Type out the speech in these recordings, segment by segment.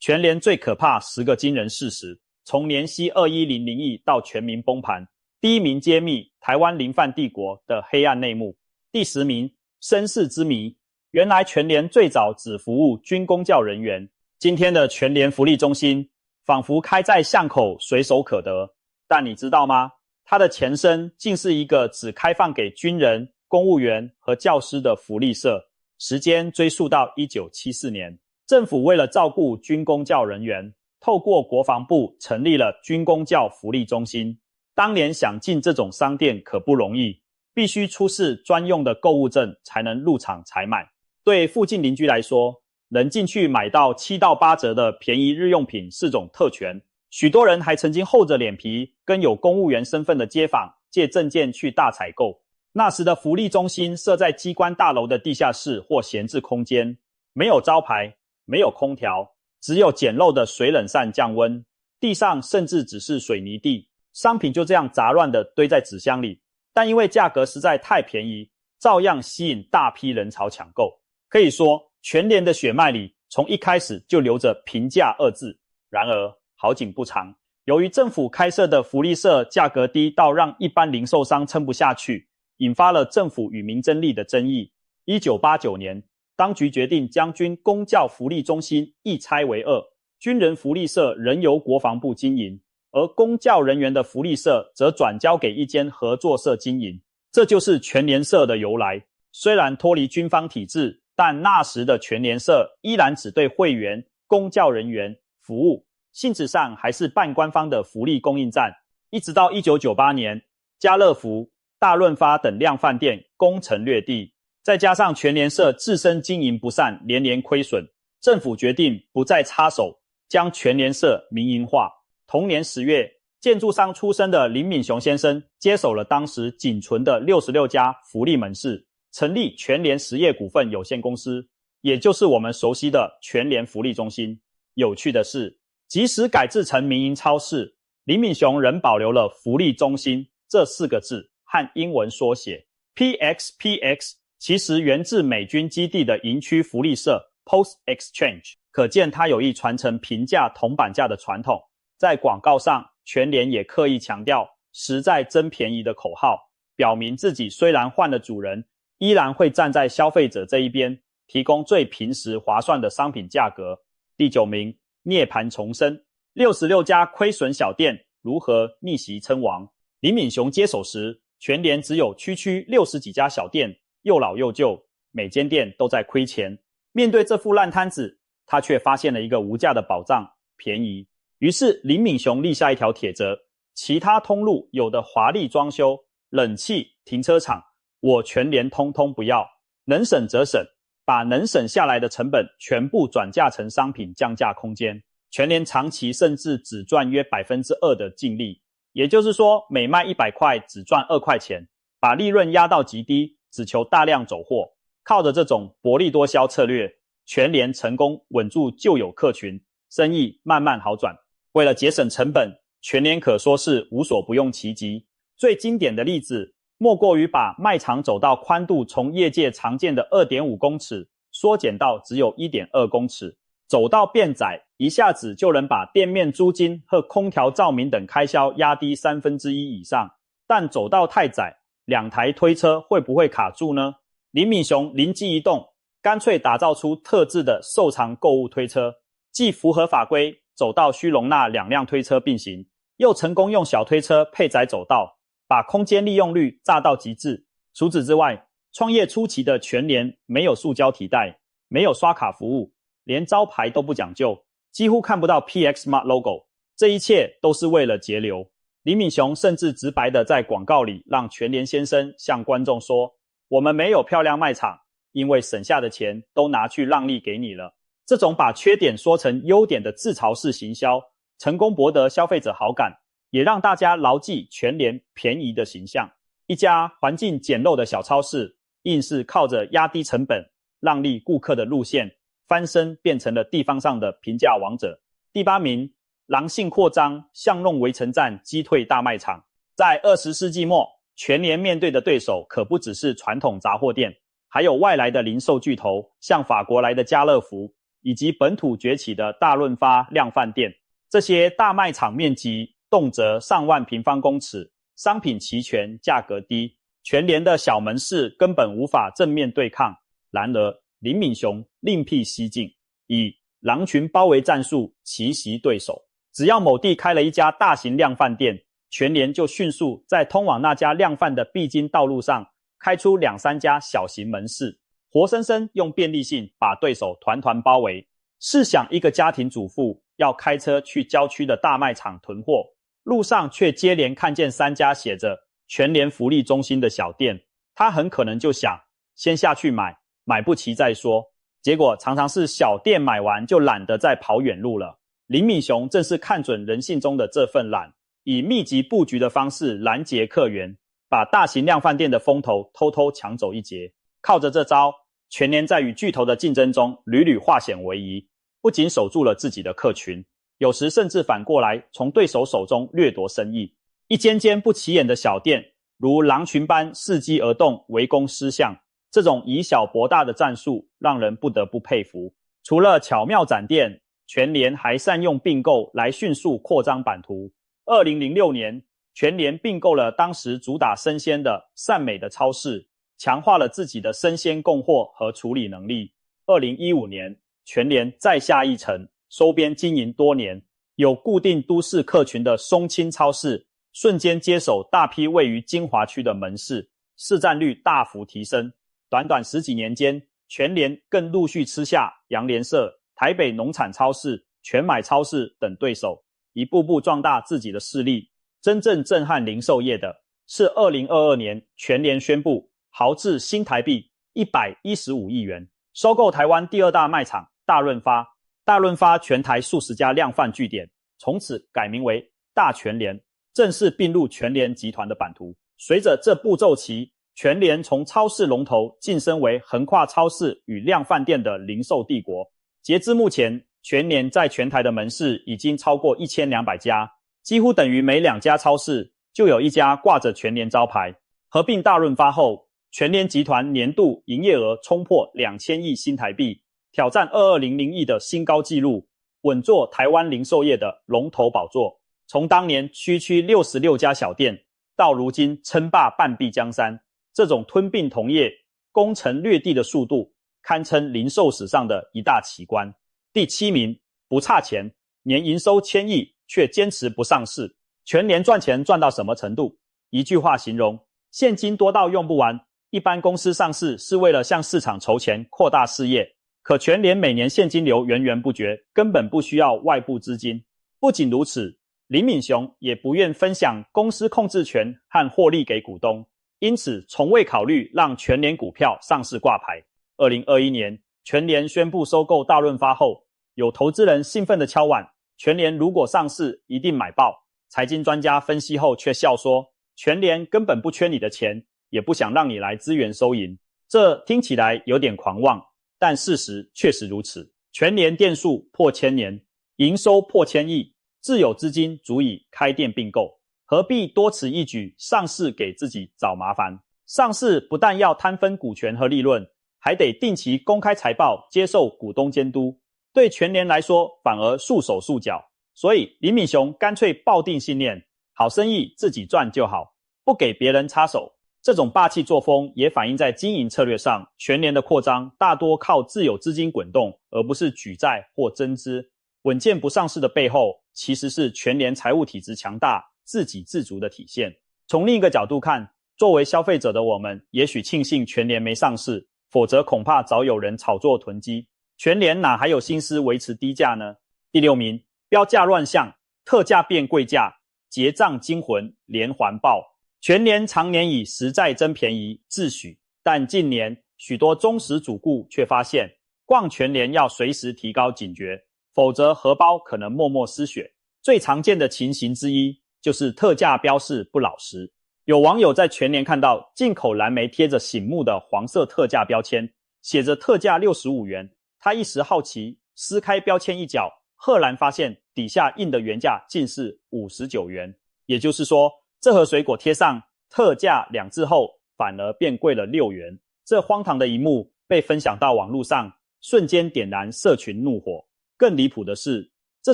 全联最可怕10个惊人事实，从年息2100亿到全民崩盘。第1名揭秘台湾零贩帝国的黑暗内幕。第10名身世之谜，原来全联最早只服务军公教人员。今天的全联福利中心仿佛开在巷口，随手可得，但你知道吗？它的前身竟是一个只开放给军人、公务员和教师的福利社。时间追溯到1974年，政府为了照顾军公教人员，透过国防部成立了军公教福利中心。当年想进这种商店可不容易，必须出示专用的购物证才能入场采买。对附近邻居来说，能进去买到7到8折的便宜日用品是种特权。许多人还曾经厚着脸皮跟有公务员身份的街坊借证件去大采购。那时的福利中心设在机关大楼的地下室或闲置空间，没有招牌，没有空调，只有简陋的水冷扇降温，地上甚至只是水泥地，商品就这样杂乱地堆在纸箱里，但因为价格实在太便宜，照样吸引大批人潮抢购。可以说，全联的血脉里从一开始就流着平价2字。然而好景不长，由于政府开设的福利社价格低到让一般零售商撑不下去，引发了政府与民争利的争议。1989年，当局决定将军公教福利中心一拆为2，军人福利社仍由国防部经营，而公教人员的福利社则转交给一间合作社经营。这就是全联社的由来。虽然脱离军方体制，但那时的全联社依然只对会员、公教人员服务，性质上还是半官方的福利供应站。一直到1998年，家乐福、大润发等量贩店攻城略地，再加上全联社自身经营不善，连连亏损，政府决定不再插手，将全联社民营化。同年10月，建筑商出身的林敏雄先生接手了当时仅存的66家福利门市，成立全联实业股份有限公司，也就是我们熟悉的全联福利中心。有趣的是，即使改制成民营超市，林敏雄仍保留了福利中心这4个字和英文缩写 PXPX， 其实源自美军基地的营区福利社 Post Exchange， 可见他有意传承平价铜板价的传统。在广告上，全联也刻意强调实在真便宜的口号，表明自己虽然换了主人，依然会站在消费者这一边，提供最平实划算的商品价格。第9名，涅槃重生，66家亏损小店如何逆袭称王。林敏雄接手时，全联只有区60几家小店，又老又旧，每间店都在亏钱。面对这副烂摊子，他却发现了一个无价的宝藏，便宜。于是林敏雄立下一条铁则，其他通路有的华丽装修、冷气、停车场，我全联通通不要，能省则省，把能省下来的成本全部转嫁成商品降价空间。全联长期甚至只赚约 2% 的净利，也就是说每卖100块只赚2块钱，把利润压到极低，只求大量走货。靠着这种薄利多销策略，全联成功稳住旧有客群，生意慢慢好转。为了节省成本，全联可说是无所不用其极。最经典的例子莫过于把卖场走道宽度从业界常见的 2.5 公尺缩减到只有 1.2 公尺。走道变窄，一下子就能把店面租金和空调照明等开销压低1/3以上。但走道太窄，2台推车会不会卡住呢？林敏雄灵机一动，干脆打造出特制的瘦长购物推车，既符合法规，走道需容纳2辆推车并行，又成功用小推车配窄走道，把空间利用率炸到极致。除此之外，创业初期的全联没有塑胶提袋，没有刷卡服务，连招牌都不讲究，几乎看不到 PX Smart Logo， 这一切都是为了节流。林敏雄甚至直白地在广告里让全联先生向观众说，我们没有漂亮卖场，因为省下的钱都拿去让利给你了。这种把缺点说成优点的自嘲式行销，成功博得消费者好感，也让大家牢记全联便宜的形象。一家环境简陋的小超市，硬是靠着压低成本、让利顾客的路线，翻身变成了地方上的平价王者。第8名，狼性扩张，巷弄围城战击退大卖场。在20世纪末，全联面对的对手可不只是传统杂货店，还有外来的零售巨头，像法国来的家乐福。以及本土崛起的大润发量贩店，这些大卖场面积动辄上万平方公尺，商品齐全，价格低，全联的小门市根本无法正面对抗。然而林敏雄另辟蹊径，以狼群包围战术奇袭对手。只要某地开了一家大型量贩店，全联就迅速在通往那家量贩的必经道路上开出2-3家小型门市，活生生用便利性把对手团团包围。试想一个家庭主妇要开车去郊区的大卖场囤货，路上却接连看见3家写着全联福利中心的小店，她很可能就想先下去买，买不齐再说。结果常常是小店买完就懒得再跑远路了。林敏雄正是看准人性中的这份懒，以密集布局的方式拦截客源，把大型量贩店的风头偷偷抢走一截。靠着这招，全联在与巨头的竞争中屡屡化险为夷，不仅守住了自己的客群，有时甚至反过来从对手手中掠夺生意。一间间不起眼的小店如狼群般伺机而动，围攻失相，这种以小博大的战术让人不得不佩服。除了巧妙展店，全联还善用并购来迅速扩张版图。2006年，全联并购了当时主打生鲜的善美的超市，强化了自己的生鲜供货和处理能力。2015年，全联再下一城，收编经营多年，有固定都市客群的松青超市，瞬间接手大批位于精华区的门市，市占率大幅提升。短短10几年间，全联更陆续吃下洋联社、台北农产超市、全买超市等对手，一步步壮大自己的势力。真正震撼零售业的是2022年全联宣布豪掷新台币115亿元，收购台湾第2大卖场大润发。大润发全台数十家量贩据点，从此改名为大全联，正式并入全联集团的版图。随着这步骤期，全联从超市龙头晋升为横跨超市与量贩店的零售帝国。截至目前，全联在全台的门市已经超过1200家，几乎等于每2家超市就有1家挂着全联招牌。合并大润发后，全联集团年度营业额冲破2000亿新台币，挑战2200亿的新高纪录，稳坐台湾零售业的龙头宝座。从当年区区66家小店，到如今称霸半壁江山，这种吞并同业、攻城略地的速度，堪称零售史上的一大奇观。第7名，不差钱，年营收1000亿，却坚持不上市。全联赚钱赚到什么程度？一句话形容，现金多到用不完。一般公司上市是为了向市场筹钱，扩大事业，可全联每年现金流源源不绝，根本不需要外部资金。不仅如此，林敏雄也不愿分享公司控制权和获利给股东，因此从未考虑让全联股票上市挂牌。2021年，全联宣布收购大润发后，有投资人兴奋地敲碗，全联如果上市一定买爆。财经专家分析后却笑说，全联根本不缺你的钱，也不想让你来资源收银。这听起来有点狂妄，但事实确实如此。全联店数破1000年，营收破1000亿，自有资金足以开店并购，何必多此一举上市给自己找麻烦？上市不但要摊分股权和利润，还得定期公开财报，接受股东监督。对全联来说反而束手束脚，所以林敏雄干脆抱定信念，好生意自己赚就好，不给别人插手。这种霸气作风也反映在经营策略上，全联的扩张大多靠自有资金滚动，而不是举债或增资。稳健不上市的背后，其实是全联财务体质强大、自给自足的体现。从另一个角度看，作为消费者的我们，也许庆幸全联没上市，否则恐怕早有人炒作囤积。全联哪还有心思维持低价呢？第6名，标价乱象，特价变贵价，结账惊魂连环爆。全联常年以实在真便宜自诩，但近年许多忠实主顾却发现，逛全联要随时提高警觉，否则荷包可能默默失血。最常见的情形之一就是特价标示不老实。有网友在全联看到进口蓝莓贴着醒目的黄色特价标签，写着特价65元，他一时好奇，撕开标签一角，赫然发现底下印的原价竟是59元。也就是说，这盒水果贴上特价2字后，反而变贵了6元。这荒唐的一幕被分享到网络上，瞬间点燃社群怒火。更离谱的是，这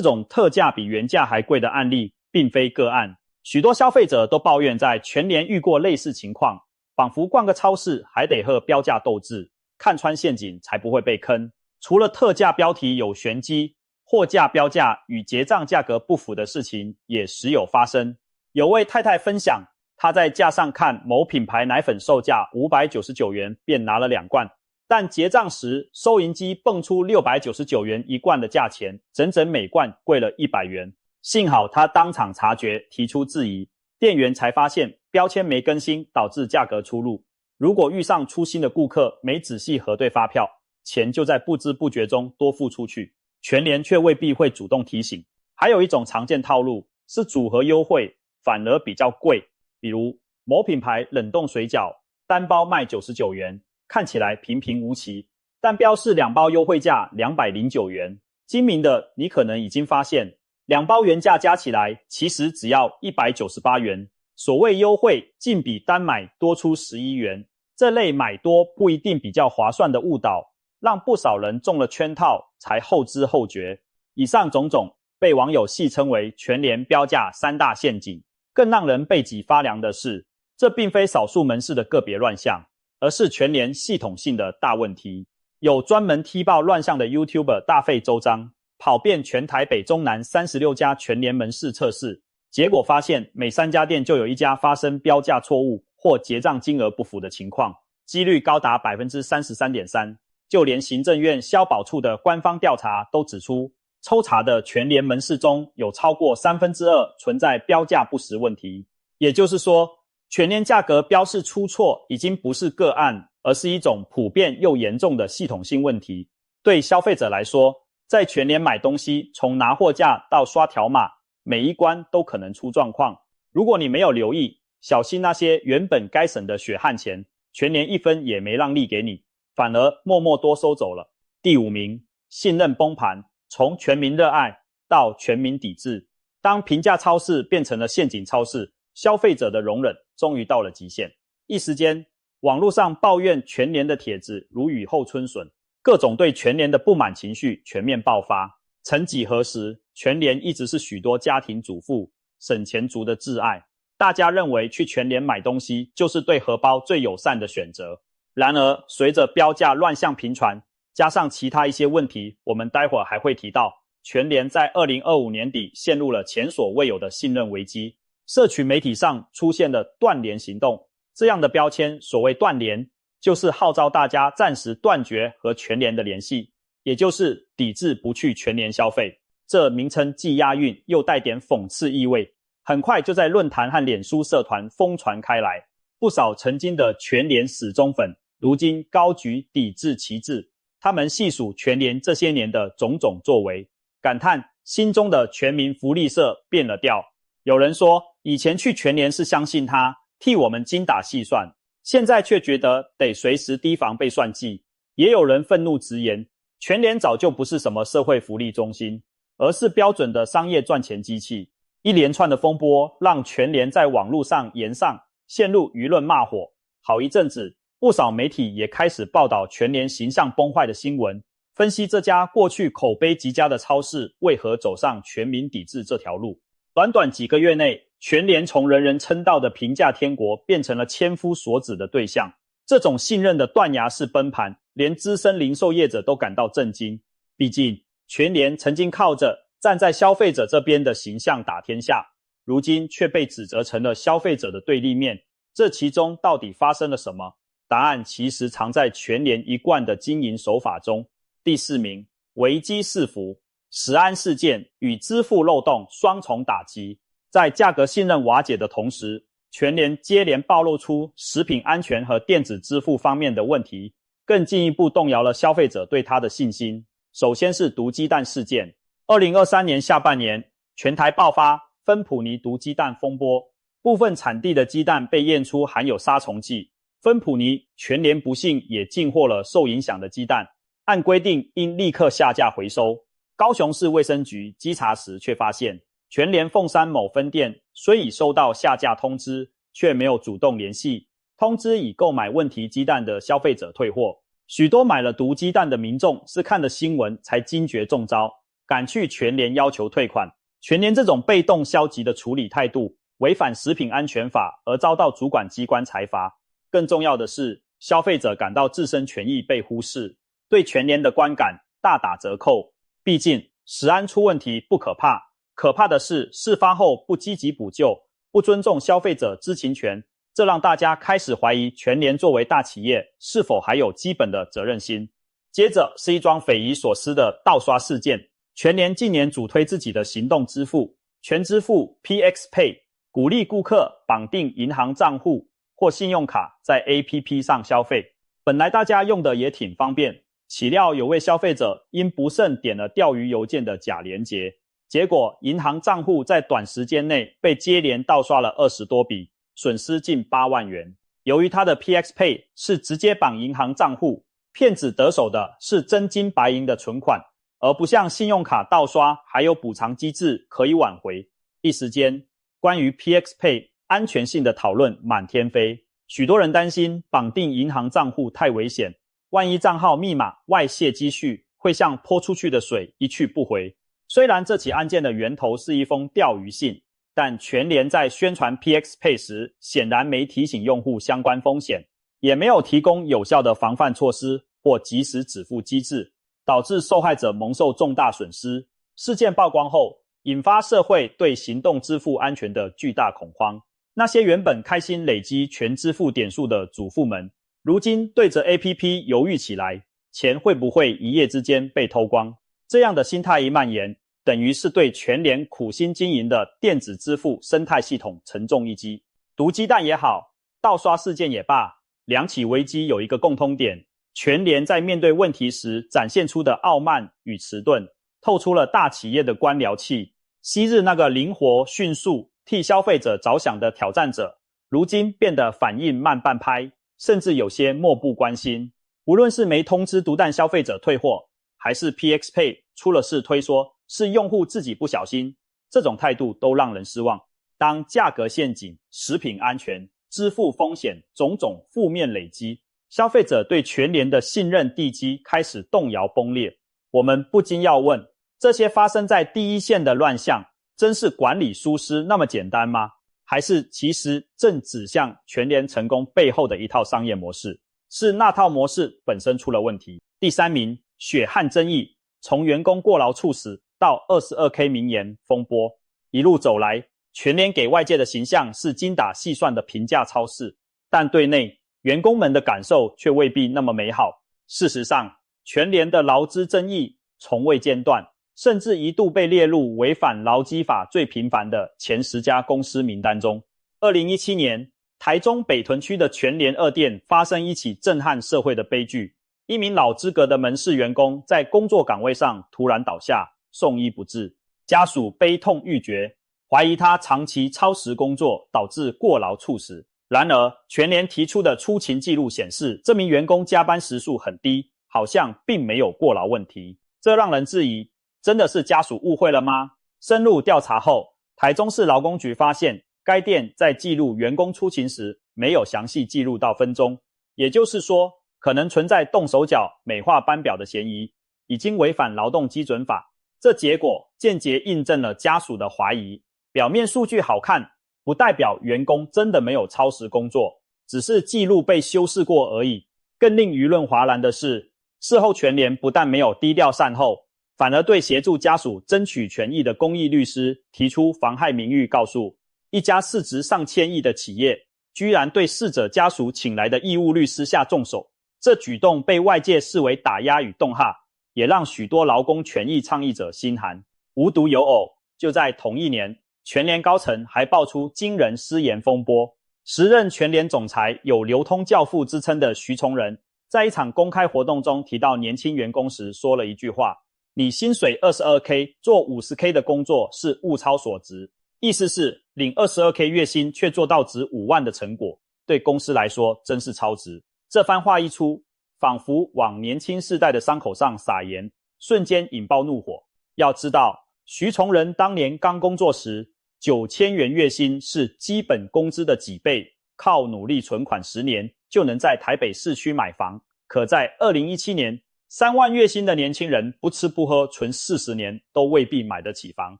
种特价比原价还贵的案例并非个案，许多消费者都抱怨在全联遇过类似情况，仿佛逛个超市还得和标价斗智，看穿陷阱才不会被坑。除了特价标题有玄机，货架标价与结账价格不符的事情也时有发生。有位太太分享，她在架上看某品牌奶粉售价599元，便拿了2罐，但结账时收银机蹦出699元1罐的价钱，整整每罐贵了100元。幸好她当场察觉，提出质疑，店员才发现标签没更新，导致价格出入。如果遇上粗心的顾客没仔细核对发票，钱就在不知不觉中多付出去，全联却未必会主动提醒。还有一种常见套路是组合优惠反而比较贵，比如某品牌冷冻水饺单包卖99元，看起来平平无奇，但标示2包优惠价209元。精明的你可能已经发现，2包原价加起来其实只要198元，所谓优惠竟比单买多出11元。这类买多不一定比较划算的误导，让不少人中了圈套才后知后觉。以上种种被网友戏称为全联标价3大陷阱。更让人背脊发凉的是，这并非少数门市的个别乱象，而是全联系统性的大问题。有专门踢爆乱象的 YouTuber 大费周章，跑遍全台北中南36家全联门市测试，结果发现每3家店就有1家发生标价错误或结账金额不符的情况，几率高达 33.3%。 就连行政院消保处的官方调查都指出，抽查的全联门市中有超过2/3存在标价不实问题。也就是说，全联价格标示出错已经不是个案，而是一种普遍又严重的系统性问题。对消费者来说，在全联买东西，从拿货架到刷条码，每一关都可能出状况。如果你没有留意，小心那些原本该省的血汗钱，全联1分也没让利给你，反而默默多收走了。第5名，信任崩盘，从全民热爱到全民抵制。当平价超市变成了陷阱超市，消费者的容忍终于到了极限。一时间，网络上抱怨全联的帖子如雨后春笋，各种对全联的不满情绪全面爆发。曾几何时，全联一直是许多家庭主妇、省钱族的挚爱，大家认为去全联买东西就是对荷包最友善的选择。然而，随着标价乱象频传，加上其他一些问题，我们待会儿还会提到，全联在2025年底陷入了前所未有的信任危机。社群媒体上出现了断联行动，这样的标签，所谓断联，就是号召大家暂时断绝和全联的联系，也就是抵制不去全联消费。这名称既押韵又带点讽刺意味，很快就在论坛和脸书社团疯传开来。不少曾经的全联死忠粉，如今高举抵制旗帜，他们细数全联这些年的种种作为，感叹心中的全民福利社变了调。有人说，以前去全联是相信他替我们精打细算，现在却觉得得随时提防被算计。也有人愤怒直言，全联早就不是什么社会福利中心，而是标准的商业赚钱机器。一连串的风波让全联在网络上炎上，陷入舆论骂火。好一阵子，不少媒体也开始报道全联形象崩坏的新闻，分析这家过去口碑极佳的超市为何走上全民抵制这条路。短短几个月内，全联从人人称道的平价天国变成了千夫所指的对象。这种信任的断崖式崩盘，连资深零售业者都感到震惊。毕竟，全联曾经靠着站在消费者这边的形象打天下，如今却被指责成了消费者的对立面。这其中到底发生了什么？答案其实藏在全联一贯的经营手法中。第4名，危机四伏，食安事件与支付漏洞双重打击。在价格信任瓦解的同时，全联接连暴露出食品安全和电子支付方面的问题，更进一步动摇了消费者对它的信心。首先是毒鸡蛋事件。2023年下半年，全台爆发芬普尼毒鸡蛋风波，部分产地的鸡蛋被验出含有杀虫剂。芬普尼全联不幸也进货了受影响的鸡蛋，按规定应立刻下架回收。高雄市卫生局稽查时却发现，全联凤山某分店虽已收到下架通知，却没有主动联系通知已购买问题鸡蛋的消费者退货。许多买了毒鸡蛋的民众是看了新闻才惊觉中招，赶去全联要求退款。全联这种被动消极的处理态度，违反食品安全法而遭到主管机关裁罚。更重要的是，消费者感到自身权益被忽视，对全联的观感大打折扣。毕竟食安出问题不可怕，可怕的是事发后不积极补救，不尊重消费者知情权，这让大家开始怀疑全联作为大企业是否还有基本的责任心。接着是一桩匪夷所思的盗刷事件。全联近年主推自己的行动支付全支付 PX Pay， 鼓励顾客绑定银行账户或信用卡在 APP 上消费。本来大家用的也挺方便，岂料有位消费者因不慎点了钓鱼邮件的假连结，结果银行账户在短时间内被接连盗刷了20多笔，损失近8万元。由于他的 PX Pay 是直接绑银行账户，骗子得手的是真金白银的存款，而不像信用卡盗刷还有补偿机制可以挽回。一时间，关于 PX Pay 安全性的讨论满天飞，许多人担心绑定银行账户太危险，万一账号密码外泄积蓄，会像泼出去的水一去不回。虽然这起案件的源头是一封钓鱼信，但全联在宣传 PX Pay 时显然没提醒用户相关风险，也没有提供有效的防范措施或及时止付机制，导致受害者蒙受重大损失。事件曝光后，引发社会对行动支付安全的巨大恐慌。那些原本开心累积全支付点数的主妇们，如今对着 APP 犹豫起来，钱会不会一夜之间被偷光？这样的心态一蔓延，等于是对全联苦心经营的电子支付生态系统沉重一击。毒鸡蛋也好，盗刷事件也罢，两起危机有一个共通点，全联在面对问题时展现出的傲慢与迟钝，透出了大企业的官僚气。昔日那个灵活迅速替消费者着想的挑战者，如今变得反应慢半拍，甚至有些漠不关心。无论是没通知毒蛋消费者退货，还是 PX Pay 出了事推说是用户自己不小心，这种态度都让人失望。当价格陷阱、食品安全、支付风险种种负面累积，消费者对全联的信任地基开始动摇崩裂。我们不禁要问，这些发生在第一线的乱象，真是管理疏失那么简单吗？还是其实正指向全联成功背后的一套商业模式？是那套模式本身出了问题。第3名，血汗争议，从员工过劳猝死到 22K 名言风波，一路走来，全联给外界的形象是精打细算的平价超市，但对内员工们的感受却未必那么美好。事实上，全联的劳资争议从未间断，甚至一度被列入违反劳基法最频繁的前10家公司名单中。2017年，台中北屯区的全联2店发生一起震撼社会的悲剧，一名老资格的门市员工在工作岗位上突然倒下，送医不治，家属悲痛欲绝，怀疑他长期超时工作导致过劳猝死。然而，全联提出的出勤记录显示，这名员工加班时数很低，好像并没有过劳问题，这让人质疑，真的是家属误会了吗？深入调查后，台中市劳工局发现，该店在记录员工出勤时没有详细记录到分钟，也就是说，可能存在动手脚、美化班表的嫌疑，已经违反劳动基准法。这结果间接印证了家属的怀疑，表面数据好看，不代表员工真的没有超时工作，只是记录被修饰过而已。更令舆论哗然的是，事后全联不但没有低调善后，反而对协助家属争取权益的公益律师提出妨害名誉告诉。一家市值上千亿的企业，居然对逝者家属请来的义务律师下重手，这举动被外界视为打压与恫吓，也让许多劳工权益倡议者心寒。无独有偶，就在同一年，全联高层还爆出惊人失言风波。时任全联总裁有流通教父之称的徐崇仁，在一场公开活动中提到年轻员工时说了一句话，你薪水 22K 做 50K 的工作是物超所值，意思是领 22K 月薪却做到值5万的成果，对公司来说真是超值。这番话一出，仿佛往年轻世代的伤口上撒盐，瞬间引爆怒火。要知道，徐崇仁当年刚工作时，9000元月薪是基本工资的几倍，靠努力存款10年就能在台北市区买房，可在2017年，3万月薪的年轻人不吃不喝存40年都未必买得起房。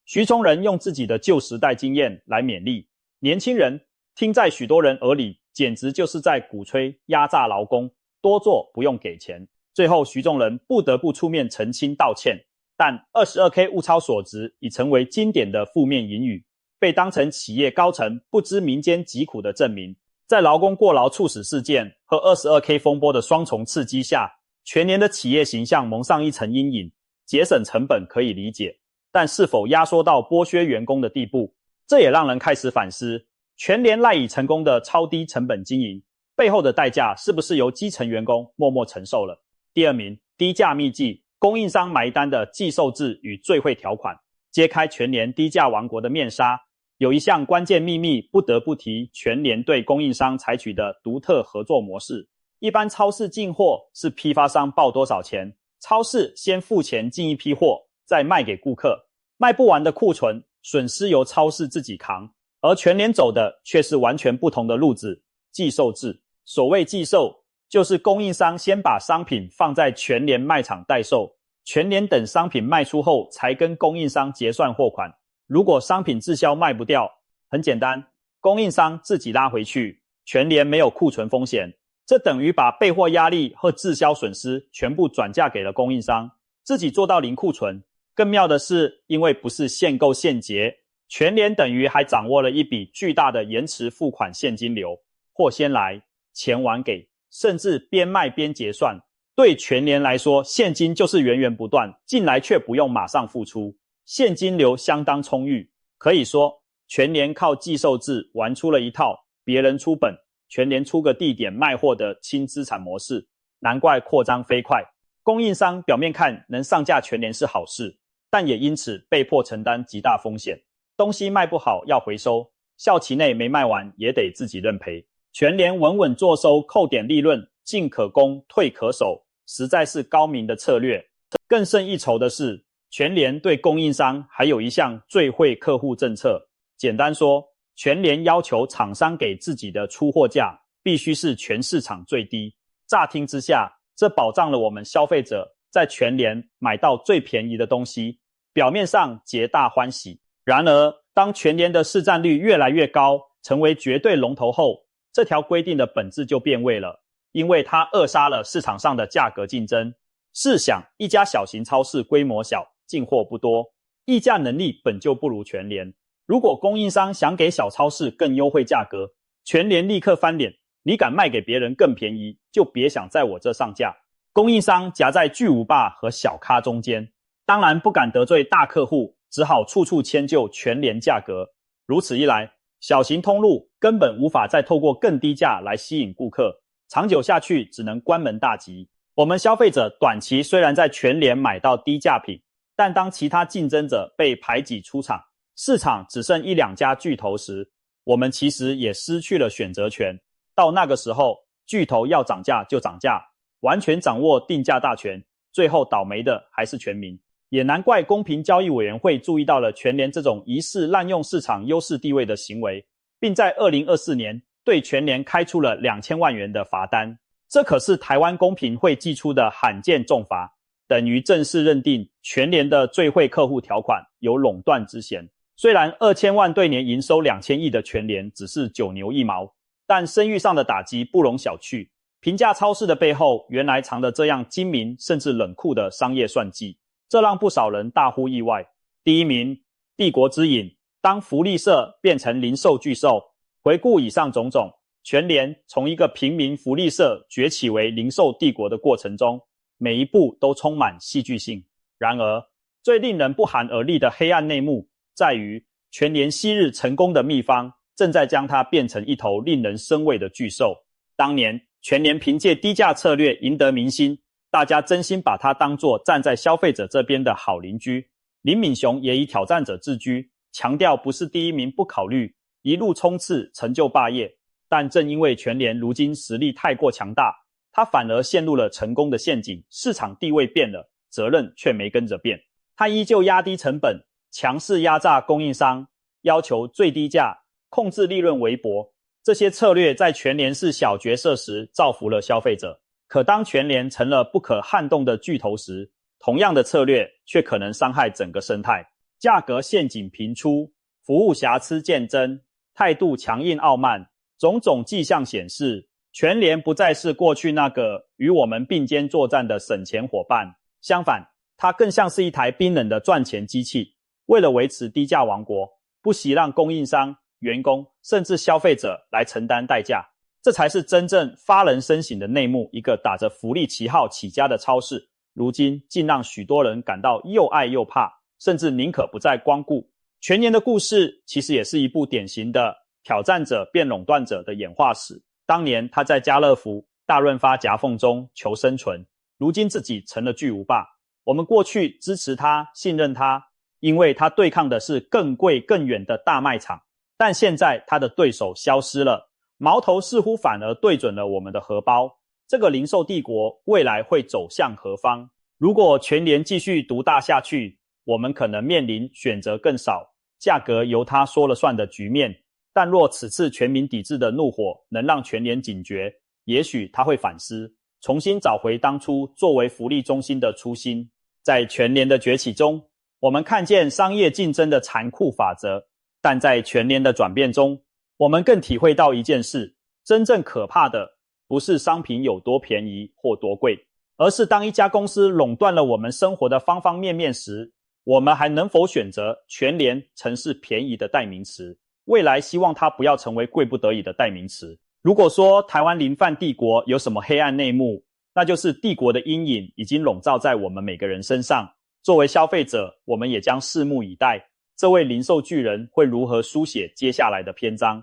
徐崇仁用自己的旧时代经验来勉励年轻人，听在许多人耳里，简直就是在鼓吹压榨劳工，多做不用给钱。最后徐崇仁不得不出面澄清道歉，但 22K 物超所值已成为经典的负面引语，被当成企业高层不知民间疾苦的证明。在劳工过劳猝死事件和 22K 风波的双重刺激下，全联的企业形象蒙上一层阴影。节省成本可以理解，但是否压缩到剥削员工的地步，这也让人开始反思，全联赖以成功的超低成本经营背后的代价是不是由基层员工默默承受了。第二名，低价秘技，供应商埋单的寄售制与最惠条款，揭开全联低价王国的面纱。有一项关键秘密不得不提全联对供应商采取的独特合作模式。一般超市进货是批发商报多少钱，超市先付钱进一批货，再卖给顾客，卖不完的库存损失由超市自己扛。而全联走的却是完全不同的路子，寄售制。所谓寄售，就是供应商先把商品放在全联卖场代售，全联等商品卖出后才跟供应商结算货款。如果商品滞销卖不掉，很简单，供应商自己拉回去，全联没有库存风险。这等于把备货压力和滞销损失全部转嫁给了供应商，自己做到零库存。更妙的是，因为不是现购现结，全联等于还掌握了一笔巨大的延迟付款现金流，货先来，钱晚给，甚至边卖边结算。对全联来说，现金就是源源不断，进来却不用马上付出，现金流相当充裕。可以说，全联靠寄售制玩出了一套别人出本，全联出个地点卖货的轻资产模式，难怪扩张飞快。供应商表面看能上架全联是好事，但也因此被迫承担极大风险。东西卖不好要回收，效期内没卖完也得自己认赔。全联稳稳坐收，扣点利润，进可攻，退可守，实在是高明的策略。更胜一筹的是，全联对供应商还有一项最惠客户政策。简单说，全联要求厂商给自己的出货价必须是全市场最低。乍听之下，这保障了我们消费者在全联买到最便宜的东西，表面上皆大欢喜。然而，当全联的市占率越来越高，成为绝对龙头后，这条规定的本质就变味了，因为它扼杀了市场上的价格竞争。试想，一家小型超市规模小，进货不多，议价能力本就不如全联。如果供应商想给小超市更优惠价格，全联立刻翻脸，你敢卖给别人更便宜，就别想在我这上架。供应商夹在巨无霸和小咖中间，当然不敢得罪大客户，只好处处迁就全联价格。如此一来，小型通路根本无法再透过更低价来吸引顾客，长久下去只能关门大吉。我们消费者短期虽然在全联买到低价品，但当其他竞争者被排挤出场，市场只剩一两家巨头时，我们其实也失去了选择权。到那个时候，巨头要涨价就涨价，完全掌握定价大权，最后倒霉的还是全民。也难怪公平交易委员会注意到了全联这种疑似滥用市场优势地位的行为，并在2024年对全联开出了2000万元的罚单。这可是台湾公平会祭出的罕见重罚，等于正式认定全联的最惠客户条款有垄断之嫌。虽然2000万对年营收2000亿的全联只是九牛一毛，但声誉上的打击不容小觑。平价超市的背后原来藏着这样精明甚至冷酷的商业算计，这让不少人大呼意外。第一名，帝国之饮，当福利社变成零售巨兽。回顾以上种种，全联从一个平民福利社崛起为零售帝国的过程中，每一步都充满戏剧性。然而，最令人不寒而栗的黑暗内幕在于，全联昔日成功的秘方正在将它变成一头令人生畏的巨兽。当年全联凭借低价策略赢得民心，大家真心把它当作站在消费者这边的好邻居。林敏雄也以挑战者自居，强调不是第一名不考虑，一路冲刺成就霸业。但正因为全联如今实力太过强大，他反而陷入了成功的陷阱，市场地位变了，责任却没跟着变。他依旧压低成本，强势压榨供应商，要求最低价，控制利润微薄。这些策略在全联是小角色时造福了消费者，可当全联成了不可撼动的巨头时，同样的策略却可能伤害整个生态。价格陷阱频出，服务瑕疵渐增，态度强硬傲慢，种种迹象显示，全联不再是过去那个与我们并肩作战的省钱伙伴，相反，它更像是一台冰冷的赚钱机器，为了维持低价王国，不惜让供应商、员工甚至消费者来承担代价。这才是真正发人深省的内幕。一个打着福利旗号起家的超市，如今竟让许多人感到又爱又怕，甚至宁可不再光顾。全年的故事其实也是一部典型的挑战者变垄断者的演化史。当年他在家乐福、大润发夹缝中求生存，如今自己成了巨无霸。我们过去支持他、信任他，因为他对抗的是更贵更远的大卖场，但现在他的对手消失了，矛头似乎反而对准了我们的荷包。这个零售帝国未来会走向何方？如果全联继续独大下去，我们可能面临选择更少、价格由他说了算的局面。但若此次全民抵制的怒火能让全联警觉，也许他会反思，重新找回当初作为福利中心的初心。在全联的崛起中，我们看见商业竞争的残酷法则，但在全联的转变中，我们更体会到一件事，真正可怕的不是商品有多便宜或多贵，而是当一家公司垄断了我们生活的方方面面时，我们还能否选择全联曾是便宜的代名词，未来希望它不要成为贵不得已的代名词。如果说台湾零贩帝国有什么黑暗内幕，那就是帝国的阴影已经笼罩在我们每个人身上。作为消费者，我们也将拭目以待，这位零售巨人会如何书写接下来的篇章。